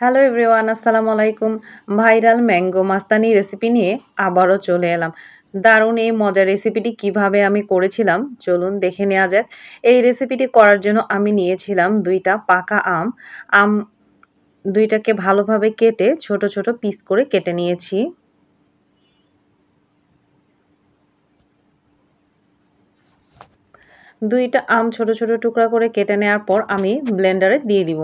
Hello everyone, আসসালামু আলাইকুম। Viral mango মাস্তানি recipe নিয়ে আবারও চলে এলাম। দারুণ এই মজার রেসিপিটি কিভাবে আমি করেছিলাম চলুন দেখে নেওয়া যাক। এই রেসিপিটি করার জন্য আমি নিয়েছিলাম ২টা পাকা আম। আম ২টাকে ভালোভাবে কেটে ছোট ছোট পিস করে কেটে নিয়েছি। ২টা আম ছোট ছোট টুকরা করে কেটে নেওয়ার পর আমি ব্লেন্ডারে দিয়ে দিব।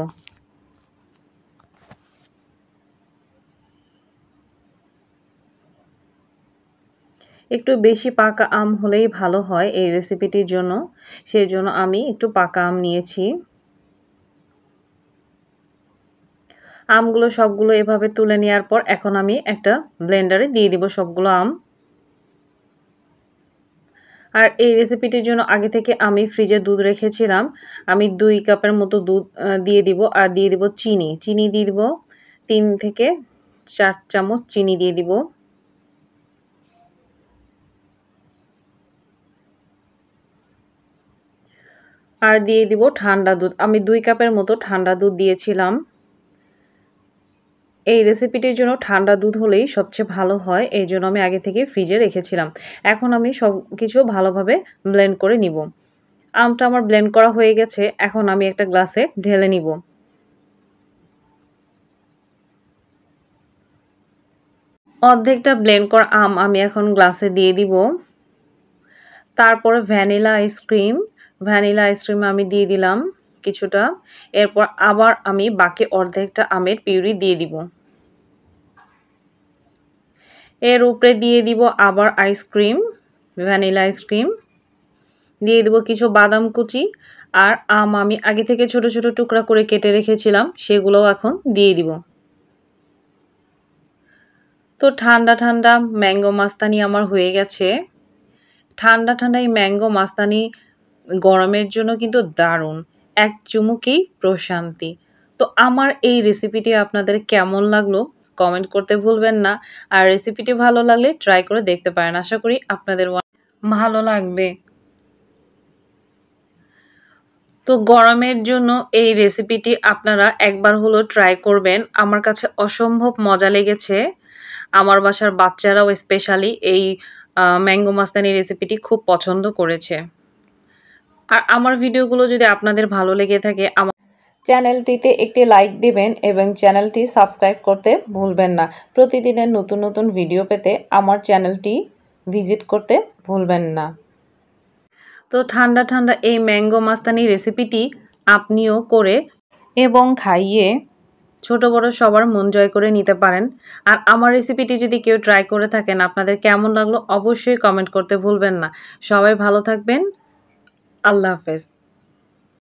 একটু বেশি পাকা আম হলেই ভালো হয় এই রেসিপিটির জন্য। সেজন্য আমি একটু পাকা আম নিয়েছি। আমগুলো সবগুলো এভাবে তুলে নেওয়ার পর এখন আমি একটা ব্লেন্ডারে দিয়ে দিব সবগুলো আম। আর এই রেসিপিটির জন্য আগে থেকে আমি ফ্রিজে দুধ রেখেছিলাম। আমি ২ কাপের মতো দুধ দিয়ে দিব আর দিয়ে দিব চিনি। চিনি দিয়ে দিব ৩ থেকে ৪ চামচ চিনি দিয়ে দিব। আর দিয়ে দিব ঠান্ডা দুধ। আমি ২ কাপের মতো ঠান্ডা দুধ দিয়েছিলাম। এই রেসিপিটির জন্য ঠান্ডা দুধ হলেই সবচেয়ে ভালো হয়। এইজন্য আমি আগে থেকে ফ্রিজে রেখেছিলাম। এখন আমি সবকিছু ভালোভাবে ব্লেন্ড করে নিব। আমটা আমার ব্লেন্ড করা হয়ে গেছে। এখন আমি একটা গ্লাসে ঢেলে নিব। অর্ধেকটা ব্লেন্ড করা আম আমি এখন গ্লাসে দিয়ে দিব। তারপরে ভ্যানিলা আইসক্রিম আমি দিয়ে দিলাম কিছুটা। এরপর আবার আমি বাকি অর্ধেকটা আমের পিউরি দিয়ে দিব। এর উপরে দিয়ে দিব আবার ভ্যানিলা আইসক্রিম। দিয়ে দিব কিছু বাদাম কুচি আর আম আমি আগে থেকে ছোট ছোট টুকরা করে কেটে রেখেছিলাম সেগুলোও এখন দিয়ে দিব। তো ঠান্ডা ঠান্ডা ম্যাঙ্গো মাস্তানি আমার হয়ে গেছে। ঠান্ডা ঠান্ডা এই ম্যাঙ্গো মাস্তানি গরমের জন্য কিন্তু দারুণ। এক চুমুকেই প্রশান্তি। তো আমার এই রেসিপিটি আপনাদের কেমন লাগলো কমেন্ট করতে ভুলবেন না। আর রেসিপিটি ভালো লাগলে ট্রাই করে দেখতে পারেন। আশা করি আপনাদের ভালো লাগবে। তো গরমের জন্য এই রেসিপিটি আপনারা একবার হলেও ট্রাই করবেন। আমার কাছে অসম্ভব মজা লেগেছে। আমার বাসার বাচ্চারাও স্পেশালি এই ম্যাঙ্গো মাস্তানি রেসিপিটি খুব পছন্দ করেছে। আর আমার ভিডিওগুলো যদি আপনাদের ভালো লেগে থাকে আমার চ্যানেলটিতে একটি লাইক দিবেন এবং চ্যানেলটি সাবস্ক্রাইব করতে ভুলবেন না। প্রতিদিনের নতুন নতুন ভিডিও পেতে আমার চ্যানেলটি ভিজিট করতে ভুলবেন না। তো ঠান্ডা ঠান্ডা এই ম্যাঙ্গো মাস্তানি রেসিপিটি আপনিও করে এবং খাইয়ে ছোট বড় সবার মন জয় করে নিতে পারেন। আর আমার রেসিপিটি যদি কেউ ট্রাই করে থাকেন আপনাদের কেমন লাগলো অবশ্যই কমেন্ট করতে ভুলবেন না। সবাই ভালো থাকবেন। আল্লাহ হাফেজ।